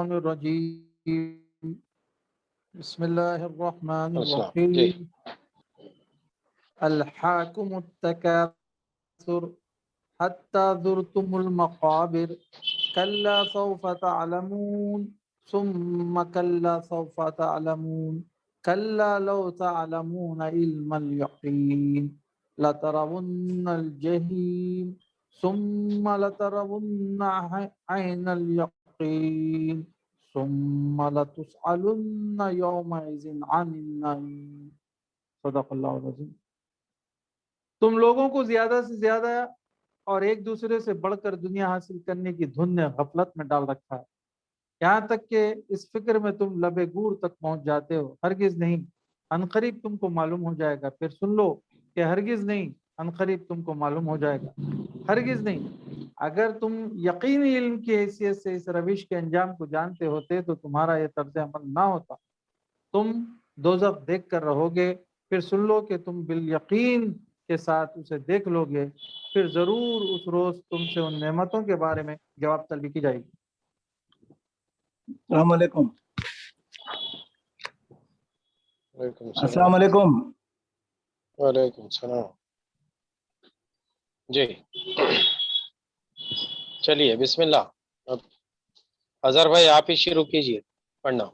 الرجیم بسم اللہ الرحمن السلام جی الرحیم الحاکم التکاثر حتی زرتم المقابر کلا سوف تعلمون ثم کلا سوف تعلمون کلا لو تعلمون علم الیقین لترون الجحیم ثم لترون عین الیقین ثم لتسألن یومئذ عن النعیم صدق اللہ العظیم۔ تم لوگوں کو زیادہ سے زیادہ اور ایک دوسرے سے بڑھ کر دنیا حاصل کرنے کی دھن نے غفلت میں ڈال رکھا ہے، یہاں تک کہ اس فکر میں تم لبے گور تک پہنچ جاتے ہو۔ ہرگز نہیں، عنقریب تم کو معلوم ہو جائے گا۔ پھر سن لو کہ ہرگز نہیں، عنقریب تم کو معلوم ہو جائے گا۔ ہرگز نہیں، اگر تم یقینی علم کی حیثیت سے اس روش کے انجام کو جانتے ہوتے تو تمہارا یہ طرز عمل نہ ہوتا، تم دوزخ دیکھ کر رہو گے۔ پھر سن لو کہ تم بالیقین کے ساتھ اسے دیکھ لو گے، پھر ضرور اس روز تم سے ان نعمتوں کے بارے میں جواب طلبی کی جائے گی۔ السلام علیکم۔ وعلیکم السلام السلام علیکم۔ وعلیکم السلام جی چلیے بسم اللہ۔ اب اظہر بھائی آپ ہی شروع کیجئے پڑھنا۔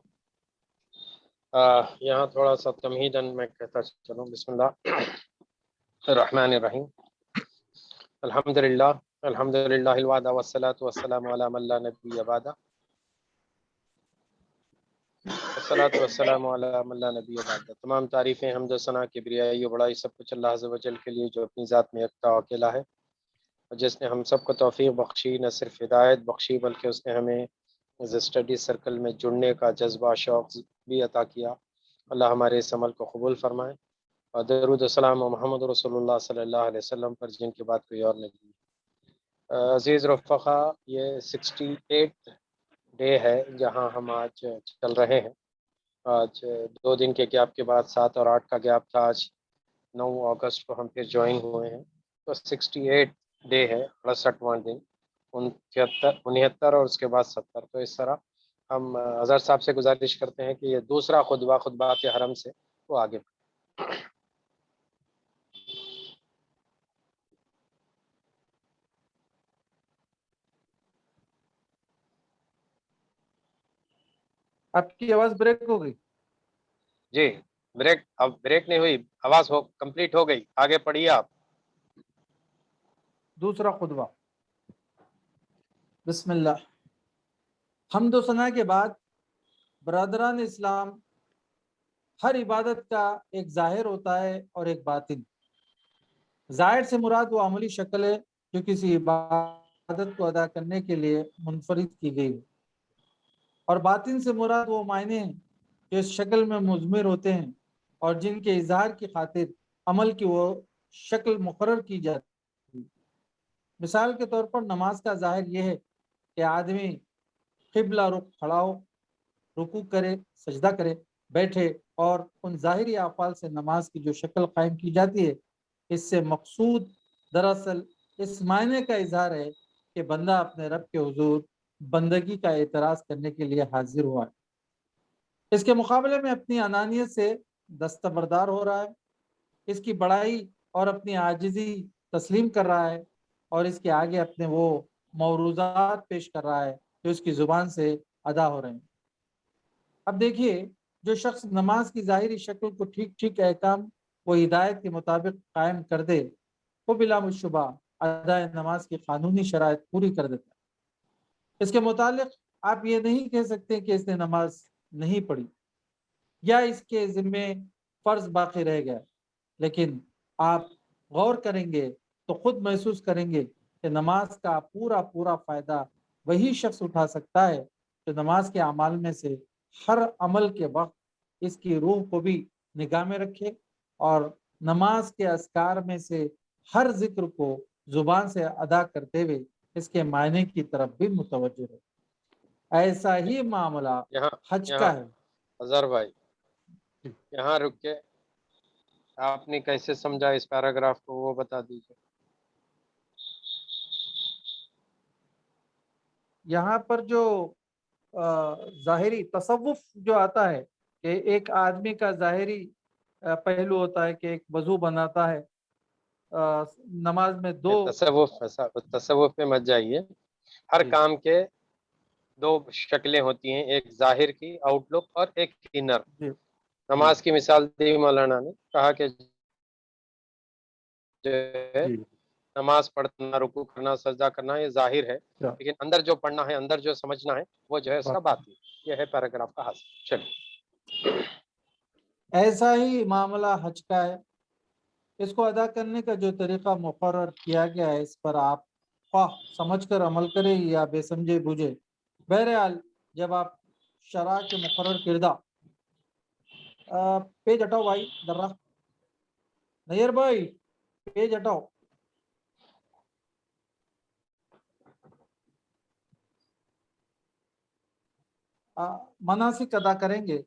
یہاں تھوڑا سا تمہیداً میں کہتا چلوں۔ بسم اللہ الرحمن الرحیم، الحمدللہ الحمدللہ الوحدہ والصلاة والسلام علی من لا نبی بعدہ، والصلاة والسلام علی من لا نبی بعدہ۔ تمام تعریفیں، حمد و ثنا، کبریائی و بڑائی سب کچھ اللہ عز و جل کے لیے جو اپنی ذات میں یکتا و اکیلا ہے، اور جس نے ہم سب کو توفیق بخشی، نہ صرف ہدایت بخشی بلکہ اس نے ہمیں اس اسٹڈی سرکل میں جڑنے کا جذبہ شوق بھی عطا کیا۔ اللہ ہمارے اس عمل کو قبول فرمائے، اور درود و سلام محمد رسول اللہ صلی اللہ علیہ وسلم پر، جن کی بات کوئی اور نہیں۔ عزیز رفقا، یہ 68 ڈے ہے جہاں ہم آج چل رہے ہیں۔ آج 2 دن کے گیپ کے بعد 7 اور 8 کا گیپ تھا، آج 9 اگست کو ہم پھر جوائن ہوئے ہیں۔ تو 68 ڈے ہے، 68واں دن، 69 اور اس کے بعد 70۔ تو اس طرح ہم اظہر صاحب سے گزارش کرتے ہیں کہ یہ دوسرا خطبات حرم سے وہ آگے بڑھیں۔ آپ کی آواز بریک ہو گئی۔ جی اب بریک نہیں ہوئی، آواز کمپلیٹ ہو گئی، آگے پڑھیے آپ۔ دوسرا خطبہ۔ بسم اللہ۔ حمد و ثنا کے بعد برادران اسلام، ہر عبادت کا ایک ظاہر ہوتا ہے اور ایک باطن۔ ظاہر سے مراد وہ عملی شکل ہے جو کسی عبادت کو ادا کرنے کے لیے منفرد کی گئی، اور باطن سے مراد وہ معنی ہیں جو اس شکل میں مضمر ہوتے ہیں اور جن کے اظہار کی خاطر عمل کی وہ شکل مقرر کی جاتی ہے۔ مثال کے طور پر نماز کا ظاہر یہ ہے کہ آدمی قبلہ رخ کھڑا ہو، رکوع کرے، سجدہ کرے، بیٹھے، اور ان ظاہری افعال سے نماز کی جو شکل قائم کی جاتی ہے، اس سے مقصود دراصل اس معنی کا اظہار ہے کہ بندہ اپنے رب کے حضور بندگی کا اعتراض کرنے کے لیے حاضر ہوا ہے۔ اس کے مقابلے میں اپنی انانیت سے دستبردار ہو رہا ہے، اس کی بڑائی اور اپنی عاجزی تسلیم کر رہا ہے، اور اس کے آگے اپنے وہ موروضات پیش کر رہا ہے جو اس کی زبان سے ادا ہو رہے ہیں۔ اب دیکھیے، جو شخص نماز کی ظاہری شکل کو ٹھیک احکام و ہدایت کے مطابق قائم کر دے، وہ بلا شبہ ادائے نماز کی قانونی شرائط پوری کر دیتا ہے۔ اس کے متعلق آپ یہ نہیں کہہ سکتے کہ اس نے نماز نہیں پڑھی یا اس کے ذمے فرض باقی رہ گیا، لیکن آپ غور کریں گے تو خود محسوس کریں گے کہ نماز کا پورا فائدہ وہی شخص اٹھا سکتا ہے جو نماز کے اعمال میں سے ہر عمل کے وقت اس کی روح کو بھی نگاہ میں رکھے، اور نماز کے اذکار میں سے ہر ذکر کو زبان سے ادا کرتے ہوئے اس کے معنی کی طرف بھی متوجہ رہے۔ ایسا ہی معاملہ حج یہاں کا ہے۔ اظہر بھائی یہاں رک کے آپ نے کیسے سمجھا اس پیراگراف کو وہ بتا دیجیے۔ یہاں پر جو ظاہری تصوف جو آتا ہے کہ ایک آدمی کا ظاہری پہلو ہوتا ہے کہ ایک وضو بناتا ہے، نماز میں دو تصوف میں مت جائیے. ہر جی کام کے دو شکلیں ہوتی ہیں، ایک ظاہر کی آؤٹ لک اور ایک انر. جی جی نماز کی مثال دی مولانا نے، کہا کہ جو ہے جی نماز پڑھنا، رکوع کرنا، سجدہ کرنا یہ ظاہر ہے، کیا لیکن اندر جو پڑھنا ہے، اندر جو سمجھنا ہے، وہ جو ہے اس کا بات ہے۔ باطن. یہ ہے پیراگراف کا حاصل. چلیے. ایسا ہی معاملہ حج کا ہے، اس کو ادا کرنے کا جو طریقہ مقرر کیا گیا ہے اس پر آپ خواہ سمجھ کر عمل کریں یا بے سمجھے بوجھے، بہرحال جب آپ شرع کے مقرر کردہ پیج ہٹاؤ بھائی درہ نیر بھائی، پیج ہٹاؤ. مناسک ادا کریں گے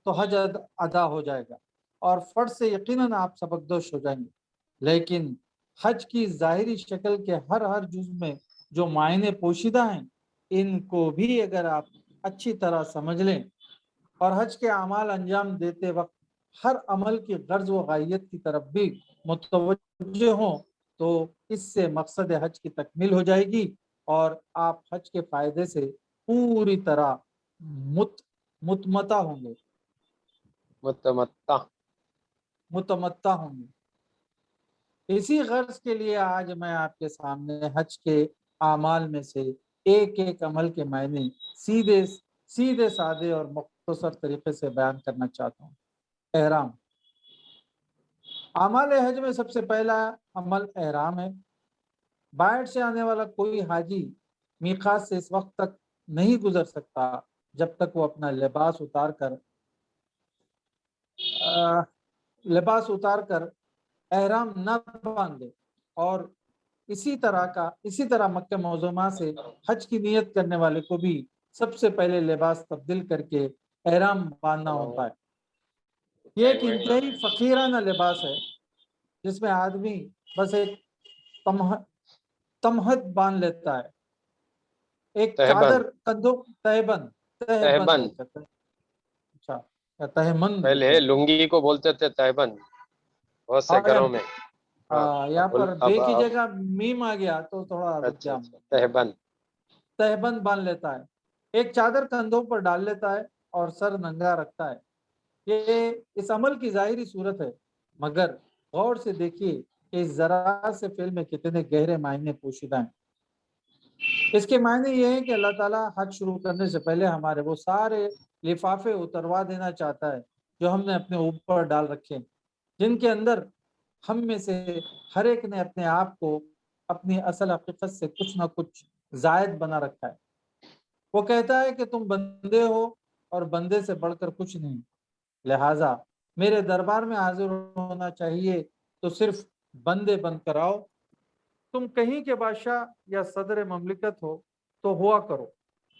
تو حج ادا ہو جائے گا اور فرض سے یقیناً آپ سبکدوش ہو جائیں گے. لیکن حج کی ظاہری شکل کے ہر جز میں جو معنی پوشیدہ ہیں، ان کو بھی اگر آپ اچھی طرح سمجھ لیں اور حج کے اعمال انجام دیتے وقت ہر عمل کی غرض و غائیت کی طرف بھی متوجہ ہوں تو اس سے مقصد حج کی تکمیل ہو جائے گی اور آپ حج کے فائدے سے پوری طرح متمتع ہوں گے متمتع ہوں گے. اسی غرض کے لیے آج میں آپ کے سامنے حج کے اعمال میں سے ایک ایک عمل کے معنی سیدھے سادے اور مختصر طریقے سے بیان کرنا چاہتا ہوں. احرام. اعمال حج میں سب سے پہلا عمل احرام ہے. باہر سے آنے والا کوئی حاجی میقات سے اس وقت تک نہیں گزر سکتا جب تک وہ اپنا لباس اتار کر احرام نہ باندھ دے. اور اسی طرح مکہ معظمہ سے حج کی نیت کرنے والے کو بھی سب سے پہلے لباس تبدیل کر کے احرام باندھنا ہوتا ہے. یہ ایک انتہائی فقیرانہ لباس ہے جس میں آدمی بس ایک تمہت باندھ لیتا ہے، ایک تہبند. چادر کندھوں تہبند تہبند اچھا تہمند پہلے کیا لنگی کو بولتے تھے تہبند بہت سے گھروں میں. ہاں یہاں پر بے کی اب جگہ میم آ گیا تو تھوڑا رک اچھا گیا. اچھا تہبند. تہبند باندھ لیتا ہے، ایک چادر کندھوں پر ڈال لیتا ہے اور سر ننگا رکھتا ہے. یہ اس عمل کی ظاہری صورت ہے، مگر غور سے دیکھیے کہ اس ذرا سے فعل میں کتنے گہرے معنی پوشیدہ ہیں. اس کے معنی یہ ہے کہ اللہ تعالیٰ حج شروع کرنے سے پہلے ہمارے وہ سارے لفافے اتروا دینا چاہتا ہے جو ہم نے اپنے اوپر ڈال رکھے، جن کے اندر ہم میں سے ہر ایک نے اپنے آپ کو اپنی اصل حقیقت سے کچھ نہ کچھ زائد بنا رکھا ہے. وہ کہتا ہے کہ تم بندے ہو اور بندے سے بڑھ کر کچھ نہیں، لہٰذا میرے دربار میں حاضر ہونا چاہیے تو صرف بندے بن کر آؤ. تم کہیں کے بادشاہ یا صدر مملکت ہو تو ہوا کرو،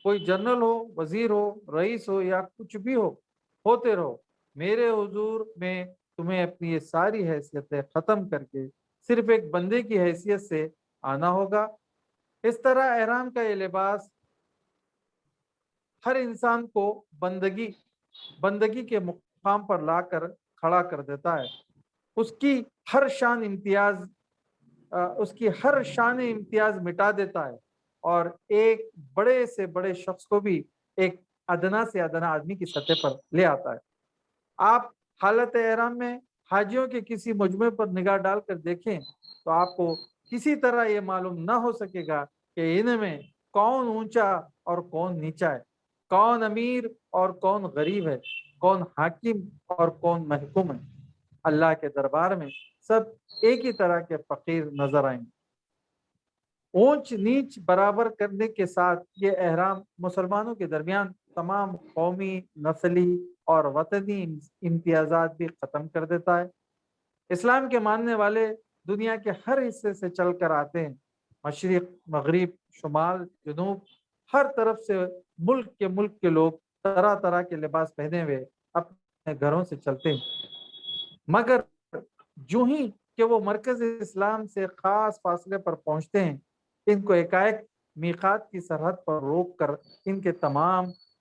کوئی جنرل ہو، وزیر ہو، رئیس ہو یا کچھ بھی ہوتے رہو. میرے حضور میں تمہیں اپنی یہ ساری حیثیتیں ختم کر کے صرف ایک بندے کی حیثیت سے آنا ہوگا. اس طرح احرام کا یہ لباس ہر انسان کو بندگی کے مقام پر لا کر کھڑا کر دیتا ہے. اس کی ہر شان امتیاز مٹا دیتا ہے اور ایک بڑے سے بڑے شخص کو بھی ایک ادنا سے ادنا آدمی کی سطح پر لے آتا ہے. آپ حالت احرام میں حاجیوں کے کسی مجموعے پر نگاہ ڈال کر دیکھیں تو آپ کو کسی طرح یہ معلوم نہ ہو سکے گا کہ ان میں کون اونچا اور کون نیچا ہے، کون امیر اور کون غریب ہے، کون حاکم اور کون محکوم ہے. اللہ کے دربار میں سب ایک ہی طرح کے فقیر نظر آئیں گے. اونچ نیچ برابر کرنے کے ساتھ یہ احرام مسلمانوں کے درمیان تمام قومی، نسلی اور وطنی امتیازات بھی ختم کر دیتا ہے. اسلام کے ماننے والے دنیا کے ہر حصے سے چل کر آتے ہیں، مشرق، مغرب، شمال، جنوب، ہر طرف سے ملک کے لوگ طرح طرح کے لباس پہنے ہوئے اپنے گھروں سے چلتے ہیں. مگر جو ہی کہ وہ مرکز اسلام سے خاص فاصلے پر پہنچتے ہیں، ان کو ایک میقات کی سرحد پر روک کر ان کے تمام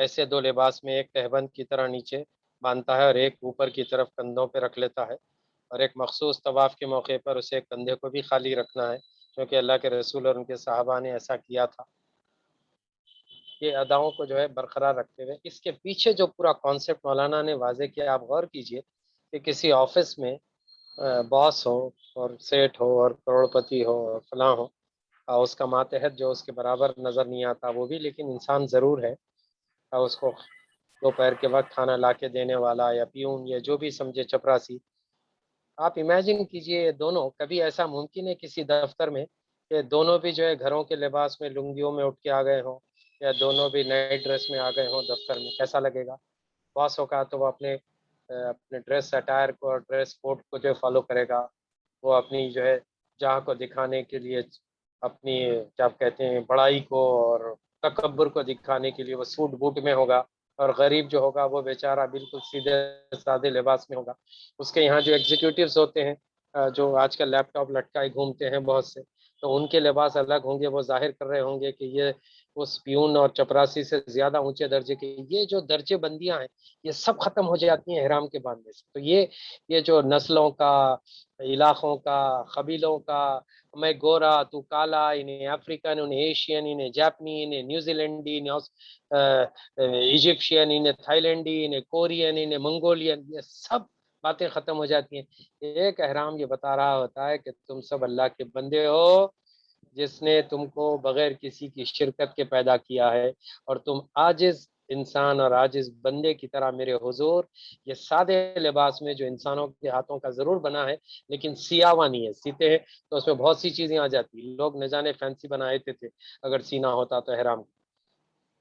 ایسے دو لباس میں ایک تہبند کی طرح نیچے باندھتا ہے اور ایک اوپر کی طرف کندھوں پہ رکھ لیتا ہے، اور ایک مخصوص طواف کے موقع پر اسے کندھے کو بھی خالی رکھنا ہے، کیونکہ اللہ کے رسول اور ان کے صحابہ نے ایسا کیا تھا۔ یہ اداؤں کو جو ہے برقرار رکھتے ہوئے اس کے پیچھے جو پورا کانسیپٹ مولانا نے واضح کیا، آپ غور کیجئے کہ کسی آفس میں باس ہو اور سیٹ ہو اور کروڑپتی ہو اور فلاں ہو، اور اس کا ماتحت جو اس کے برابر نظر نہیں آتا وہ بھی لیکن انسان ضرور ہے، اور اس کو دوپہر کے وقت کھانا لا کے دینے والا یا پیون یا جو بھی سمجھے چپراسی، آپ امیجن کیجئے یہ دونوں، کبھی ایسا ممکن ہے کسی دفتر میں کہ دونوں بھی جو ہے گھروں کے لباس میں لنگیوں میں اٹھ کے آ گئے ہوں، یا دونوں بھی نئے ڈریس میں آ گئے ہوں دفتر میں؟ کیسا لگے گا؟ باس ہوگا تو وہ اپنے ڈریس اٹائر کو اور ڈریس کوڈ کو جو فالو کرے گا، وہ اپنی جو ہے جہاں کو دکھانے کے لیے، اپنی کیا کہتے ہیں بڑائی کو اور تکبر کو دکھانے کے لیے وہ سوٹ بوٹ میں ہوگا، اور غریب جو ہوگا وہ بیچارہ بالکل سیدھے سادے لباس میں ہوگا۔ اس کے یہاں جو ایگزیکیوٹیوز ہوتے ہیں، جو آج کل لیپ ٹاپ لٹکائے گھومتے ہیں بہت سے، تو ان کے لباس الگ ہوں گے، وہ ظاہر کر رہے ہوں گے کہ یہ اس پیون اور چپراسی سے زیادہ اونچے درجے کے۔ یہ جو درجے بندیاں ہیں یہ سب ختم ہو جاتی ہیں احرام کے باندھنے سے۔ تو یہ جو نسلوں کا، علاقوں کا، قبیلوں کا، میں گورا تو کالا، انہیں افریقن، انہیں ایشین، انہیں جاپنی، انہیں نیوزی لینڈی، ایجپشین، انہیں تھائی لینڈی، انہیں کورین، انہیں منگولین، یہ سب باتیں ختم ہو جاتی ہیں۔ ایک احرام یہ بتا رہا ہوتا ہے کہ تم سب اللہ کے بندے ہو، جس نے تم کو بغیر کسی کی شرکت کے پیدا کیا ہے، اور تم عاجز انسان اور عاجز بندے کی طرح میرے حضور یہ سادے لباس میں جو انسانوں کے ہاتھوں کا ضرور بنا ہے لیکن سیاوا نہیں ہے، سیتے ہیں تو اس میں بہت سی چیزیں آ جاتی، لوگ نہ جانے فینسی بنائے تھے اگر سینا ہوتا تو احرام،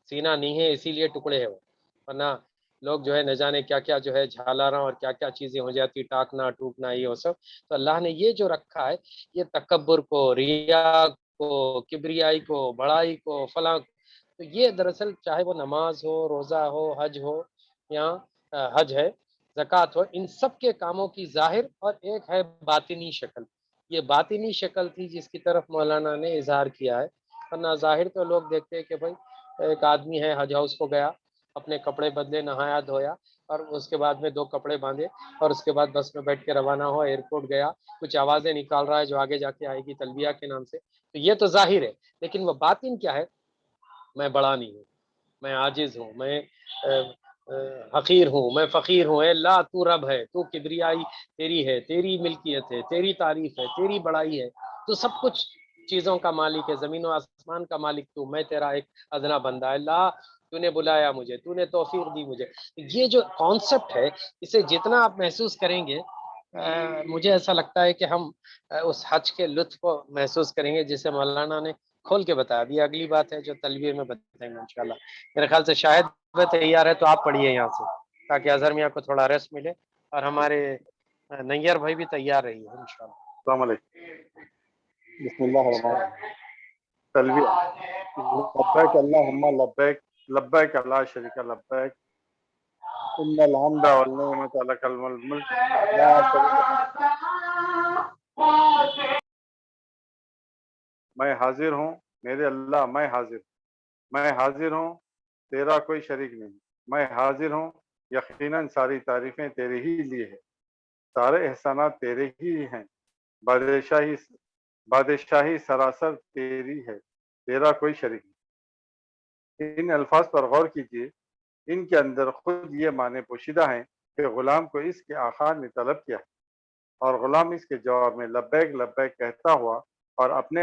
سینا نہیں ہے اسی لیے ٹکڑے ہے وہ، ورنہ لوگ جو ہے نہ جانے کیا کیا جو ہے جھالاراں اور کیا کیا چیزیں ہو جاتی، ٹاکنا ٹوکنا یہ وہ سب۔ تو اللہ نے یہ جو رکھا ہے یہ تکبر کو، ریا کو، کبریائی کو، بڑائی کو، فلاں، تو یہ دراصل چاہے وہ نماز ہو، روزہ ہو، حج ہو، یا حج ہے، زکوٰۃ ہو، ان سب کے کاموں کی ظاہر اور ایک ہے باطنی شکل۔ یہ باطنی شکل تھی جس کی طرف مولانا نے اظہار کیا ہے، ورنہ ظاہر تو لوگ دیکھتے ہیں کہ بھائی ایک آدمی ہے حج ہاؤس کو گیا، اپنے کپڑے بدلے، نہایا دھویا، اور اس کے بعد میں 2 کپڑے باندھے، اور اس کے بعد بس میں بیٹھ کے روانہ ہوا، ایئرپورٹ گیا، کچھ آوازیں نکال رہا ہے جو آگے جا کے آئے گی تلبیہ کے نام سے، تو یہ تو ظاہر ہے، لیکن وہ باطن کیا ہے؟ میں بڑا نہیں ہوں، میں عاجز ہوں، میں حقیر ہوں، میں فقیر ہوں، اے اللہ تو رب ہے، تو کبریائی تیری ہے، تیری ملکیت ہے، تیری تعریف ہے، تیری بڑائی ہے، تو سب کچھ چیزوں کا مالک ہے، زمین و آسمان کا مالک تو، میں تیرا ایک ادنا بندہ، اللہ تو نے بلایا مجھے، تو نے توفیق دی مجھے۔ یہ جو کانسیپٹ ہے اسے جتنا آپ محسوس کریں گے، مجھے ایسا لگتا ہے کہ ہم اس حج کے لطف کو محسوس کریں گے جسے مولانا نے کھول کے بتا دیا۔ اگلی بات ہے جو تلبیہ میں بتائیں گے انشاءاللہ۔ میرے خیال سے شاید وہ تیار ہے تو آپ پڑھیے یہاں سے تاکہ اظہر میاں کو تھوڑا ریسٹ ملے، اور ہمارے نیر بھائی بھی تیار رہی ہے انشاءاللہ۔ السلام علیکم، بسم اللہ الرحمن الرحیم۔ تلبیہ، لبیک اللہم لبیک، لبیک لا شریک لبیک، ان الحمد والنعمت لک الملک لا شریک لک۔ میں حاضر ہوں میرے اللہ، میں حاضر ہوں، تیرا کوئی شریک نہیں، میں حاضر ہوں، یقیناً ساری تعریفیں تیرے ہی لیے ہیں، سارے احسانات تیرے ہی ہیں، بادشاہی سراسر تیری ہے، تیرا کوئی شریک نہیں۔ ان الفاظ پر غور کیجیے، ان کے اندر خود یہ معنی پوشیدہ ہیں کہ غلام کو اس کے آقا نے طلب کیا ہے، اور غلام اس کے جواب میں لبیک لبیک کہتا ہوا اور اپنے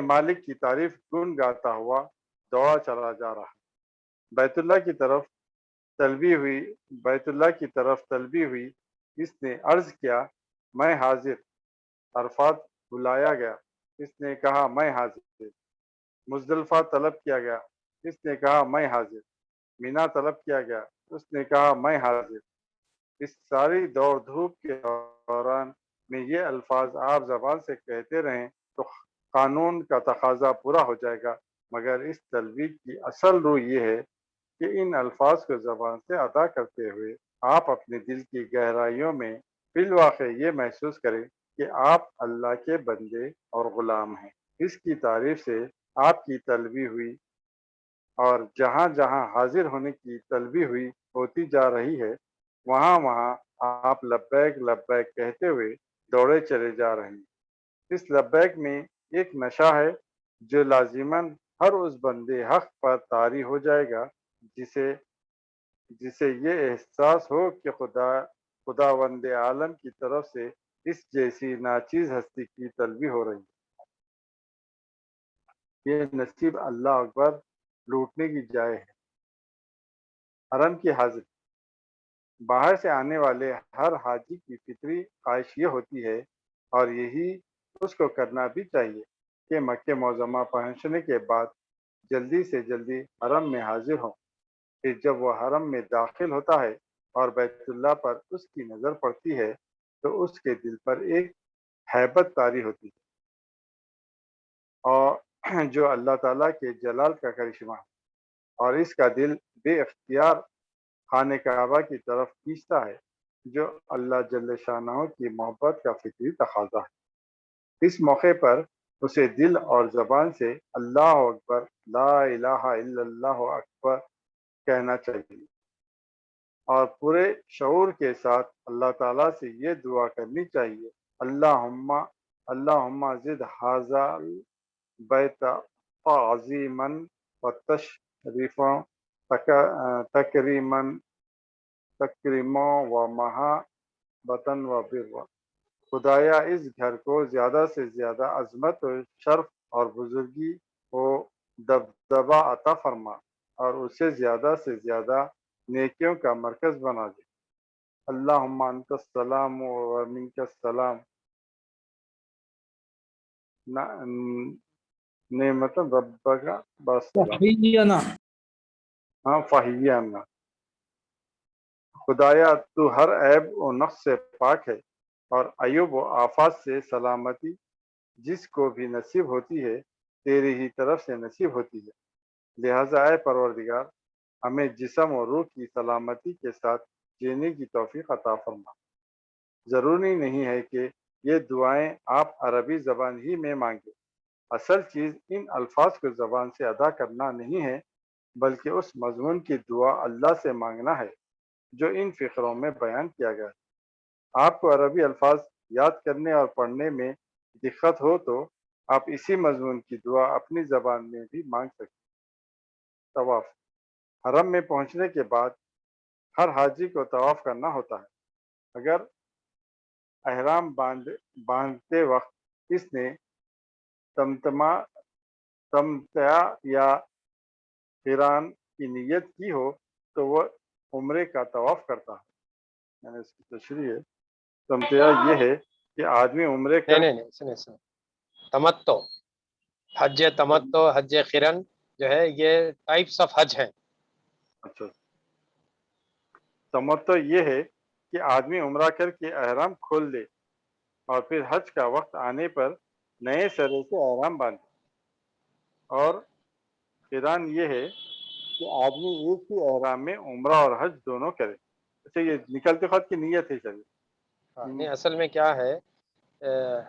مالک کی تعریف گن گاتا ہوا دوڑا چلا جا رہا ہے۔ بیت اللہ کی طرف تلبی ہوئی، اس نے عرض کیا میں حاضر۔ عرفات بلایا گیا، اس نے کہا میں حاضر۔ مزدلفہ طلب کیا گیا، اس نے کہا میں حاضر۔ مینا طلب کیا گیا، اس نے کہا میں حاضر۔ اس ساری دوڑ دھوپ کے دوران میں یہ الفاظ آپ زبان سے کہتے رہیں تو قانون کا تقاضا پورا ہو جائے گا، مگر اس تلبیہ کی اصل روح یہ ہے کہ ان الفاظ کو زبان سے ادا کرتے ہوئے آپ اپنے دل کی گہرائیوں میں بالواقع یہ محسوس کریں کہ آپ اللہ کے بندے اور غلام ہیں۔ اس کی تعریف سے آپ کی طلبی ہوئی اور جہاں جہاں حاضر ہونے کی طلبی ہوئی ہوتی جا رہی ہے وہاں وہاں آپ لبیک لبیک کہتے ہوئے دوڑے چلے جا رہے ہیں۔ اس لبیک میں ایک نشہ ہے جو لازماً ہر اس بندے حق پر طاری ہو جائے گا جسے یہ احساس ہو کہ خداوند عالم کی طرف سے اس جیسی ناچیز ہستی کی طلبی ہو رہی ہے۔ یہ نصیب اللہ اکبر لوٹنے کی جائے ہے۔ حرم کی حاضری، باہر سے آنے والے ہر حاجی کی فطری خواہش یہ ہوتی ہے اور یہی اس کو کرنا بھی چاہیے کہ مکہ معظمہ پہنچنے کے بعد جلدی سے جلدی حرم میں حاضر ہوں۔ پھر جب وہ حرم میں داخل ہوتا ہے اور بیت اللہ پر اس کی نظر پڑتی ہے تو اس کے دل پر ایک ہیبت طاری ہوتی ہے اور جو اللہ تعالیٰ کے جلال کا کرشمہ ہے، اور اس کا دل بے اختیار خانہ کعبہ کی طرف کھینچتا ہے جو اللہ جل شانہ کی محبت کا فطری تقاضا ہے۔ اس موقع پر اسے دل اور زبان سے اللہ اکبر، لا الہ الا اللہ اکبر کہنا چاہیے اور پورے شعور کے ساتھ اللہ تعالیٰ سے یہ دعا کرنی چاہیے، اللہم زد ھذا البیت تعظیما و تشریفا تکریما و محبتا و برا۔ خدایا اس گھر کو زیادہ سے زیادہ عظمت و شرف اور بزرگی و دبدبہ عطا فرما اور اسے زیادہ سے زیادہ نیکیوں کا مرکز بنا دے۔ اللہم انت السلام و منک السلام، نعمت ربک بالسلام، تحیینا فحیینا۔ خدایا تو ہر عیب و نقص سے پاک ہے اور عیوب و آفات سے سلامتی جس کو بھی نصیب ہوتی ہے تیری ہی طرف سے نصیب ہوتی ہے، لہٰذا اے پروردگار ہمیں جسم و روح کی سلامتی کے ساتھ جینے کی توفیق عطا فرما۔ ضروری نہیں ہے کہ یہ دعائیں آپ عربی زبان ہی میں مانگیں، اصل چیز ان الفاظ کو زبان سے ادا کرنا نہیں ہے بلکہ اس مضمون کی دعا اللہ سے مانگنا ہے جو ان فقروں میں بیان کیا گیا ہے۔ آپ کو عربی الفاظ یاد کرنے اور پڑھنے میں دقت ہو تو آپ اسی مضمون کی دعا اپنی زبان میں بھی مانگ سکتے ہیں۔ طواف، حرم میں پہنچنے کے بعد ہر حاجی کو طواف کرنا ہوتا ہے۔ اگر احرام باندھتے وقت اس نے تمتع یا قران کی نیت کی ہو تو وہ عمرے کا طواف کرتا ہے۔ یعنی اس کی تشریح ہے، تمتع یہ ہے کہ آدمی عمرے کر نہیں تمتع، حج تمتع، حج قرن جو ہے یہ ٹائپس آف حج ہیں۔ اچھا، تمتع یہ ہے کہ آدمی عمرہ کر کے احرام کھول دے اور پھر حج کا وقت آنے پر نئے سرے سے احرام باندھے، اور قران یہ ہے کہ آدمی ایک ہی احرام میں عمرہ اور حج دونوں کرے۔ اچھا، یہ نکلتے خط کی نیت ہے چلیے۔ نہیں، اصل میں کیا ہے،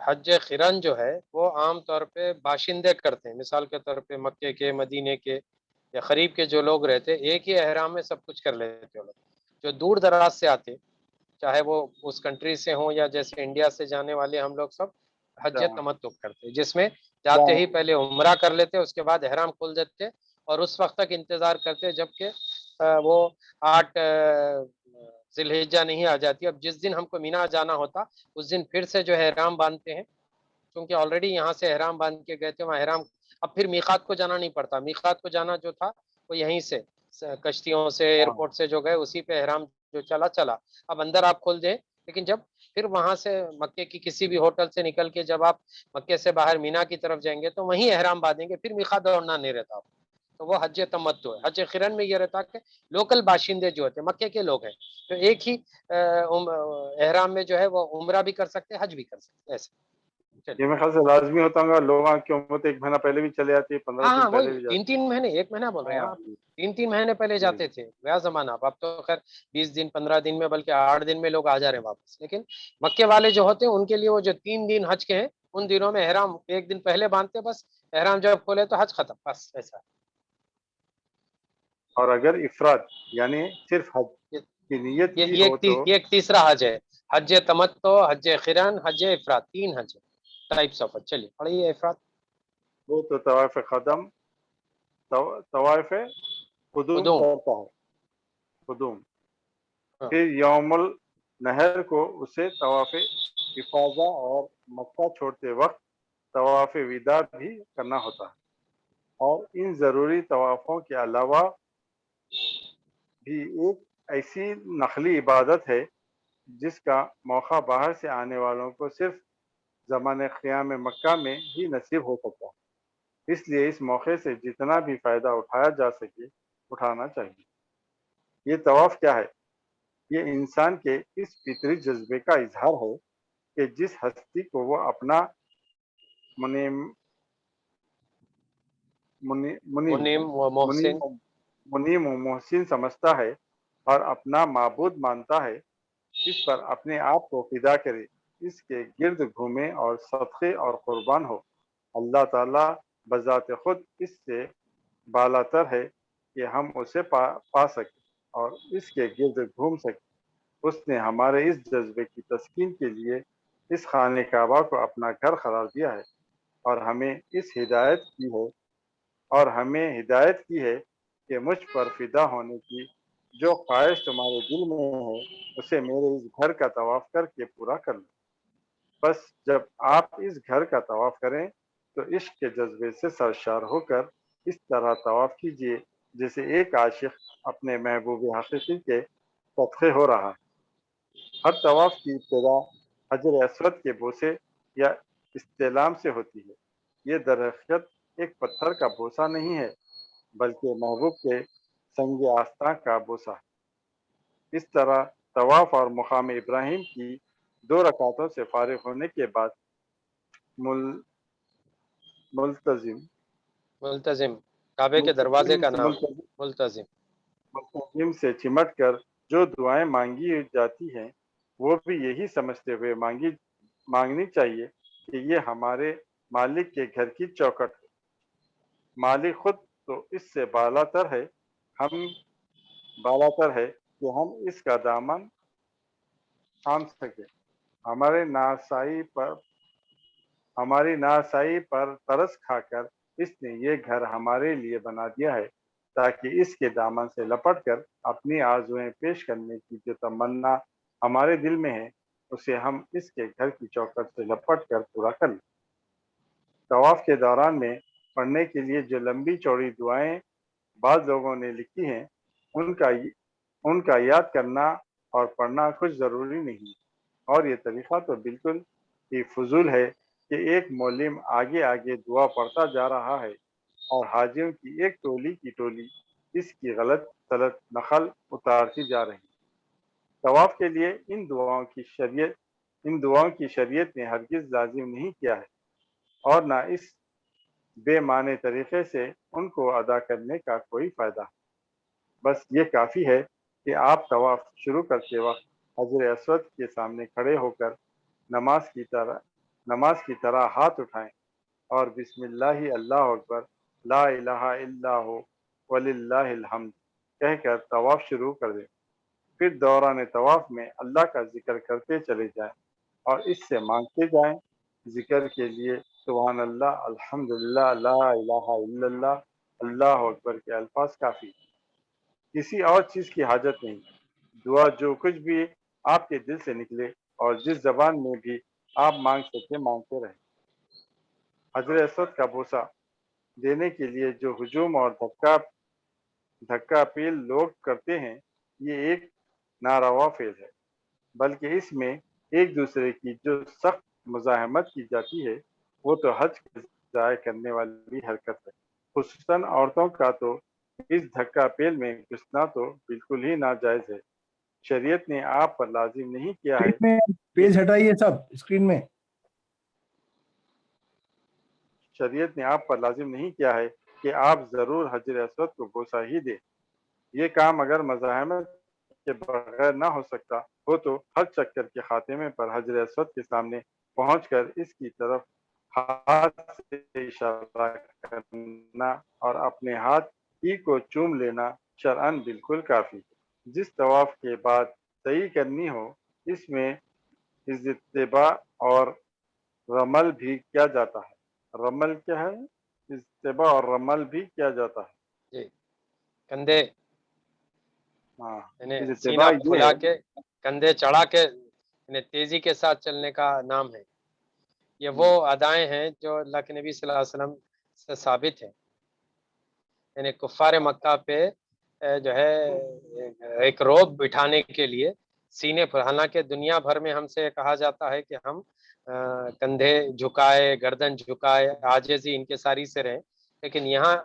حج قرن جو ہے وہ عام طور پہ باشندے کرتے ہیں، مثال کے طور پہ مکے کے، مدینے کے یا قریب کے جو لوگ رہتے ایک ہی احرام میں سب کچھ کر لیتے ہیں۔ جو دور دراز سے آتے چاہے وہ اس کنٹری سے ہوں یا جیسے انڈیا سے جانے والے ہم لوگ سب حج تمتع کرتے ہیں، جس میں جاتے ہی پہلے عمرہ کر لیتے، اس کے بعد احرام کھول دیتے اور اس وقت تک انتظار کرتے جب کہ وہ 8 ذی الحجہ نہیں آ جاتی۔ اب جس دن ہم کو مینا جانا ہوتا اس دن پھر سے جو ہے احرام باندھتے ہیں، کیونکہ آلریڈی یہاں سے احرام باندھ کے گئے تھے، وہاں احرام اب پھر میقات کو جانا نہیں پڑتا۔ میقات کو جانا جو تھا وہ یہیں سے کشتیوں سے، ایئرپورٹ سے جو گئے اسی پہ احرام جو چلا۔ اب اندر آپ کھول دیں، لیکن جب پھر وہاں سے مکے کی کسی بھی ہوٹل سے نکل کے جب آپ مکے سے باہر مینا کی طرف جائیں گے تو وہیں احرام باندھیں گے، پھر میقات دوڑنا نہیں رہتا۔ تو وہ حج تمتع ہے۔ حج قرن میں یہ رہتا کہ لوکل باشندے جو ہوتے ہیں مکے کے لوگ ہیں تو ایک ہی احرام میں جو ہے وہ عمرہ بھی کر سکتے، حج بھی کر سکتے، ایسے۔ یہ میرے خیال سے لازمی ہوتا ہوگا، لوگوں کی امت ایک مہینہ پہلے بھی چلے جاتی ہے، 15 دن ہاں پہلے وہی بھی جاتی 3 مہینے، 1 مہینہ بول رہے ہیں آپ، 3 مہینے پہلے جاتے تھے وہ زمانہ۔ اب تو خیر 20 دن 15 دن میں بلکہ 8 دن میں لوگ آ جا رہے ہیں واپس، لیکن مکے والے جو ہوتے ہیں ان کے لیے وہ جو 3 دن حج کے ہیں ان دنوں میں احرام 1 دن پہلے باندھتے، بس احرام جب کھولے تو حج ختم، بس ایسا۔ اور اگر افراد یعنی صرف حج کی نیت کی ہو تو یہ ایک تیسرا حج ہے، حج تمتع، حج قران، حج افراد، 3 حج ٹائپس آف حج. چلیے پڑھیے افراد. وہ تو طواف قدم، طواف قدوم قدوم. کرتا ہے، قدوم. ہاں. پھر یوم النحر کو اسے طواف افاضہ اور مکہ چھوڑتے وقت طواف وداع بھی کرنا ہوتا ہے. اور ان ضروری طوافوں کے علاوہ بھی ایک ایسی نقلی عبادت ہے جس کا موقع باہر سے آنے والوں کو صرف زمان قیام مکہ میں ہی نصیب ہو سکتا ہے. اس لیے اس موقع سے جتنا بھی فائدہ اٹھایا جا سکے اٹھانا چاہیے. یہ طواف کیا ہے؟ یہ انسان کے اس فطری جذبے کا اظہار ہے کہ جس ہستی کو وہ اپنا منیم و محسن. منیم و محسن سمجھتا ہے اور اپنا معبود مانتا ہے، اس پر اپنے آپ کو فدا کرے، اس کے گرد گھومے اور صدقے اور قربان ہو. اللہ تعالیٰ بذات خود اس سے بالاتر ہے کہ ہم اسے پا سکیں اور اس کے گرد گھوم سکیں. اس نے ہمارے اس جذبے کی تسکین کے لیے اس خانہ کعبہ کو اپنا گھر قرار دیا ہے اور ہمیں ہدایت کی ہے کہ مجھ پر فدا ہونے کی جو خواہش تمہارے دل میں ہے اسے میرے اس گھر کا طواف کر کے پورا کر لو. بس جب آپ اس گھر کا طواف کریں تو عشق کے جذبے سے سرشار ہو کر اس طرح طواف کیجیے جیسے ایک عاشق اپنے محبوب حقیقی کے صدقے ہو رہا ہے. ہر طواف کی ابتدا حجر اسود کے بوسے یا استعلام سے ہوتی ہے. یہ در حقیقت ایک پتھر کا بوسہ نہیں ہے بلکہ محبوب کے سنگ آستاں کا بوسہ ہے. اس طرح طواف اور مقام ابراہیم کی 2 رکعتوں سے فارغ ہونے کے بعد ملتزم، کعبے کے دروازے کا نام ملتزم. ملتزم سے چمٹ کر جو دعائیں مانگی جاتی ہیں وہ بھی یہی سمجھتے ہوئے مانگنی چاہیے کہ یہ ہمارے مالک کے گھر کی چوکھٹ ہے. مالک خود تو اس سے بالاتر ہے کہ ہم اس کا دامن تھام سکیں. ہماری ناسائی پر ترس کھا کر اس نے یہ گھر ہمارے لیے بنا دیا ہے تاکہ اس کے دامن سے لپٹ کر اپنی آرزوئیں پیش کرنے کی جو تمنا ہمارے دل میں ہے اسے ہم اس کے گھر کی چوکھٹ سے لپٹ کر پورا کر لیں. طواف کے دوران میں پڑھنے کے لیے جو لمبی چوڑی دعائیں بعض لوگوں نے لکھی ہیں ان کا یاد کرنا اور پڑھنا کچھ ضروری نہیں، اور یہ طریقہ تو بالکل ہی فضول ہے کہ ایک مولم آگے آگے دعا پڑھتا جا رہا ہے اور حاجیوں کی ایک ٹولی کی ٹولی اس کی غلط سلط نقل اتارتی جا رہی. طواف کے لیے ان دعاؤں کی شریعت نے ہرگز لازم نہیں کیا ہے اور نہ اس بے معنی طریقے سے ان کو ادا کرنے کا کوئی فائدہ ہے. بس یہ کافی ہے کہ آپ طواف شروع کرتے وقت حجر اسود کے سامنے کھڑے ہو کر نماز کی طرح ہاتھ اٹھائیں اور بسم اللہ اللہ اکبر لا الہ الا ہو وللہ الحمد کہہ کر طواف شروع کر دیں. پھر دوران طواف میں اللہ کا ذکر کرتے چلے جائیں اور اس سے مانگتے جائیں. ذکر کے لیے سبحان اللہ، الحمدللہ، لا الہ الا اللہ، اللہ اکبر کے الفاظ کافی، کسی اور چیز کی حاجت نہیں. دعا جو کچھ بھی آپ کے دل سے نکلے اور جس زبان میں بھی آپ مانگ سکے مانگتے رہیں. حجر اسود کا بوسہ دینے کے لیے جو ہجوم اور دھکا پیل لوگ کرتے ہیں یہ ایک ناروا فعل ہے، بلکہ اس میں ایک دوسرے کی جو سخت مزاحمت کی جاتی ہے وہ تو حج کے ضائع کرنے والی حرکت ہے. خصوصاً عورتوں کا تو اس دھکا پیل میں گھسنا تو بالکل ہی ناجائز ہے. شریعت نے آپ پر لازم نہیں کیا ہے اسکرین میں پیج ہٹائیے سب، اسکرین میں شریعت نے آپ پر لازم نہیں کیا ہے کہ آپ ضرور حجر اسود کو بوسہ ہی دیں. یہ کام اگر مزاحمت کے بغیر نہ ہو سکتا ہو تو ہر چکر کے خاتمے پر حجر اسود کے سامنے پہنچ کر اس کی طرف ہاتھ سے اشارہ کرنا اور اپنے ہاتھ ہی کو چوم لینا شرعن بالکل کافی ہے۔ جس طواف کے بعد صحیح کرنی ہو اس میں اجتباء اور رمل بھی کیا جاتا ہے۔ رمل کیا ہے؟ اجتباء اور رمل بھی کیا جاتا ہے۔ جی، کندھے ہاں، یعنی اجتباء سینہ یہ پھلا ہے کے کندھے چڑھا کے یعنی تیزی کے ساتھ چلنے کا نام ہے۔ یہ وہ ادائیں ہیں جو اللہ کے نبی صلی اللہ علیہ وسلم سے ثابت ہے۔ یعنی کفار مکہ پہ جو ہے ایک روب بٹھانے کے لیے سینے پر، حالانکہ دنیا بھر میں ہم سے کہا جاتا ہے کہ ہم کندھے جھکائے، گردن جھکائے، عاجزی انکساری سے رہیں، لیکن یہاں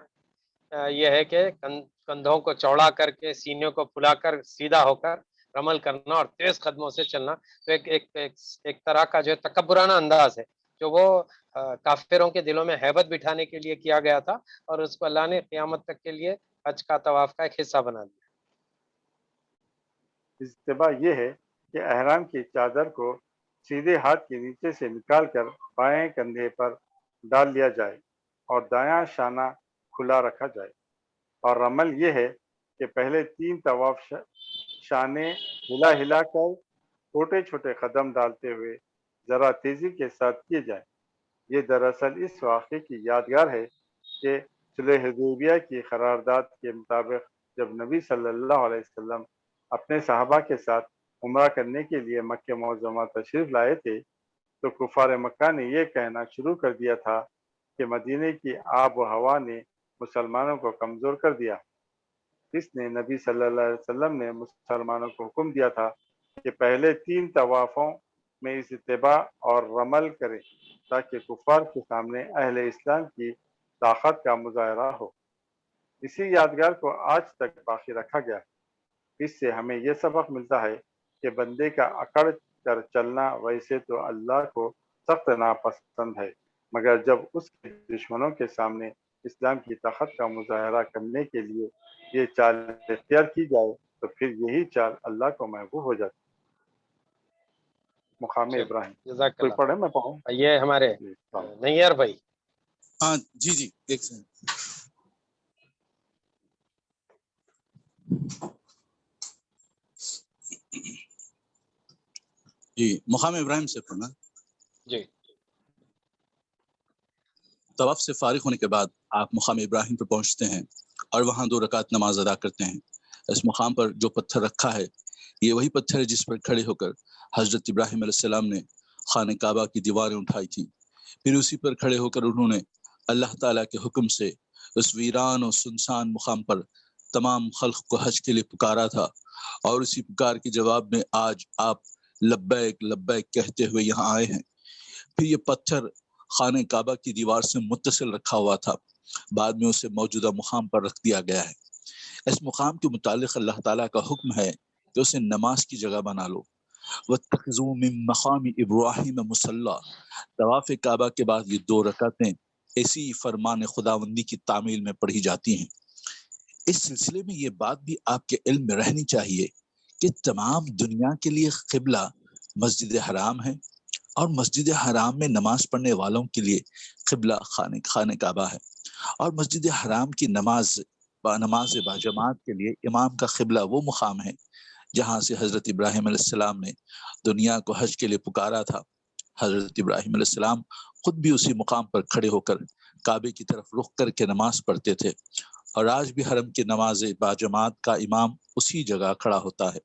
یہ ہے کہ کندھوں کو چوڑا کر کے سینے کو پھلا کر سیدھا ہو کر رمل کرنا اور تیز قدموں سے چلنا، تو ایک طرح کا جو تکبرانہ انداز ہے جو وہ کافروں کے دلوں میں ہیبت بٹھانے کے لیے کیا گیا تھا، اور اس کو اللہ نے قیامت تک کے لیے حج کا طواف کا ایک حصہ بنا دیا۔ اجتباء یہ ہے کہ احرام کی چادر کو سیدھے ہاتھ کے نیچے سے نکال کر بائیں کندھے پر ڈال لیا جائے اور دایاں شانہ کھلا رکھا جائے۔ اور رمل یہ ہے کہ پہلے 3 طواف شانے ہلا ہلا کر چھوٹے چھوٹے قدم ڈالتے ہوئے ذرا تیزی کے ساتھ کیے جائیں۔ یہ دراصل اس واقعے کی یادگار ہے کہ صلح حدیبیہ کی قرارداد کے مطابق جب نبی صلی اللہ علیہ وسلم اپنے صحابہ کے ساتھ عمرہ کرنے کے لیے مکہ معظمہ تشریف لائے تھے تو کفار مکہ نے یہ کہنا شروع کر دیا تھا کہ مدینے کی آب و ہوا نے مسلمانوں کو کمزور کر دیا۔ اس نے نبی صلی اللہ علیہ وسلم نے مسلمانوں کو حکم دیا تھا کہ پہلے 3 طوافوں میں اجتباء اور رمل کریں تاکہ کفار کے سامنے اہل اسلام کی طاقت کا مظاہرہ ہو۔ اسی یادگار کو آج تک باقی رکھا گیا ہے۔ اس سے ہمیں یہ سبق ملتا ہے کہ بندے کا اکڑ کر چلنا ویسے تو اللہ کو سخت ناپسند ہے، مگر جب اس کے دشمنوں کے سامنے اسلام کی طاقت کا مظاہرہ کرنے کے لیے یہ چال اختیار کی جائے تو پھر یہی چال اللہ کو محبوب ہو جاتی ہے۔ مقام ابراہیم جزاک کوئی اللہ۔ پڑھے میں پڑھوں؟ یہ ہمارے نیئر بھائی۔ ہاں جی ایک سیکنڈ۔ جی مقام ابراہیم سے پڑھنا۔ جی، طواف سے فارغ ہونے کے بعد آپ مقام ابراہیم پر پہنچتے ہیں اور وہاں 2 رکعت نماز ادا کرتے ہیں۔ اس مقام پر جو پتھر رکھا ہے یہ وہی پتھر ہے جس پر کھڑے ہو کر حضرت ابراہیم علیہ السلام نے خانہ کعبہ کی دیواریں اٹھائی تھیں۔ پھر اسی پر کھڑے ہو کر انہوں نے اللہ تعالیٰ کے حکم سے اس ویران اور سنسان مقام پر تمام خلق کو حج کے لیے پکارا تھا، اور اسی پکار کے جواب میں آج آپ لبیک لبیک کہتے ہوئے یہاں آئے ہیں۔ پھر یہ پتھر خانہ کعبہ کی دیوار سے متصل رکھا ہوا تھا، بعد میں اسے موجودہ مقام پر رکھ دیا گیا ہے۔ اس مقام کے متعلق اللہ تعالیٰ کا حکم ہے کہ اسے نماز کی جگہ بنا لو۔ وَاتَّخِذُوا مِن مَّقَامِ إِبْرَاهِيمَ مُصَلًّى۔ طواف کعبہ کے بعد یہ 2 رکعتیں اسی فرمان خداوندی کی تعمیل میں پڑھی جاتی ہیں۔ اس سلسلے میں یہ بات بھی آپ کے علم میں رہنی چاہیے کہ تمام دنیا کے لیے قبلہ مسجد حرام ہے، اور مسجد حرام میں نماز پڑھنے والوں کے لیے قبلہ خانہ کعبہ ہے، اور مسجد حرام کی نماز باجماعت کے لیے امام کا قبلہ وہ مقام ہے جہاں سے حضرت ابراہیم علیہ السلام نے دنیا کو حج کے لیے پکارا تھا۔ حضرت ابراہیم علیہ السلام خود بھی اسی مقام پر کھڑے ہو کر کعبے کی طرف رخ کر کے نماز پڑھتے تھے، اور آج بھی حرم کی نماز باجماعت کا امام اسی جگہ کھڑا ہوتا ہے۔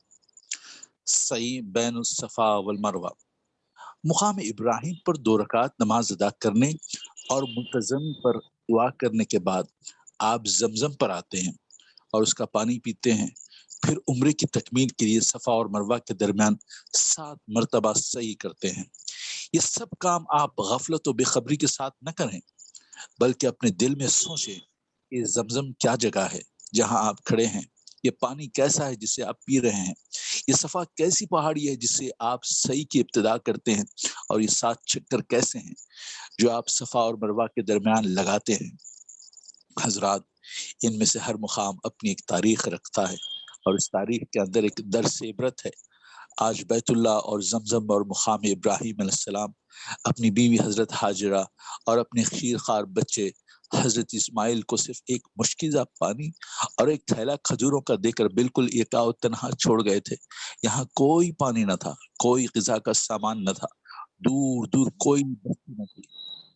سعی بین الصفا والمروہ۔ مقام ابراہیم پر 2 رکعت نماز ادا کرنے اور منتظم پر دعا کرنے کے بعد آپ زمزم پر آتے ہیں اور اس کا پانی پیتے ہیں۔ پھر عمرے کی تکمیل کے لیے صفا اور مروہ کے درمیان 7 مرتبہ سعی کرتے ہیں۔ یہ سب کام آپ غفلت و بے خبری کے ساتھ نہ کریں، بلکہ اپنے دل میں سوچیں کہ زمزم کیا جگہ ہے جہاں آپ کھڑے ہیں، یہ پانی کیسا ہے جسے آپ پی رہے ہیں، یہ صفا کیسی پہاڑی ہے جس سے آپ سعی کی ابتدا کرتے ہیں، اور یہ 7 چکر کیسے ہیں جو آپ صفا اور مروہ کے درمیان لگاتے ہیں۔ حضرات، ان میں سے ہر مقام اپنی ایک تاریخ رکھتا ہے، اور اس تاریخ کے اندر ایک درس عبرت ہے۔ آج بیت اللہ اور زمزم اور مقام ابراہیم علیہ السلام اپنی بیوی حضرت حاجرہ اور اپنے خیرخوار بچے حضرت اسماعیل کو صرف ایک مشکیزہ پانی اور ایک تھیلا کھجوروں کا دے کر بالکل یکا تنہا چھوڑ گئے تھے۔ یہاں کوئی پانی نہ تھا، کوئی غذا کا سامان نہ تھا، دور دور کوئی بستی نہ تھی،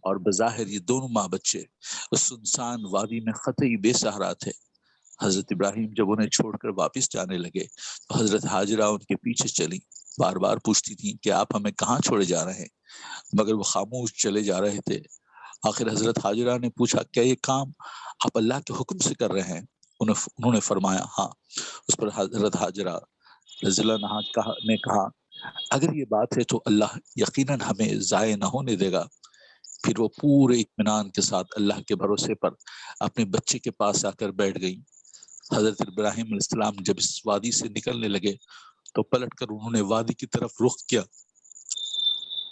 اور بظاہر یہ دونوں ماں بچے اس سنسان وادی میں قطعی بے سہارا تھے۔ حضرت ابراہیم جب انہیں چھوڑ کر واپس جانے لگے تو حضرت ہاجرہ ان کے پیچھے چلی، بار بار پوچھتی تھیں کہ آپ ہمیں کہاں چھوڑے جا رہے ہیں، مگر وہ خاموش چلے جا رہے تھے۔ آخر حضرت ہاجرہ نے پوچھا، کیا یہ کام آپ اللہ کے حکم سے کر رہے ہیں؟ انہوں نے فرمایا ہاں۔ اس پر حضرت ہاجرہ رضی اللہ عنہا نے کہا، اگر یہ بات ہے تو اللہ یقیناً ہمیں ضائع نہ ہونے دے گا۔ پھر وہ پورے اطمینان کے ساتھ اللہ کے بھروسے پر اپنے بچے کے پاس آ کر بیٹھ گئی۔ حضرت ابراہیم علیہ السلام جب اس وادی سے نکلنے لگے تو پلٹ کر انہوں نے وادی کی طرف رخ کیا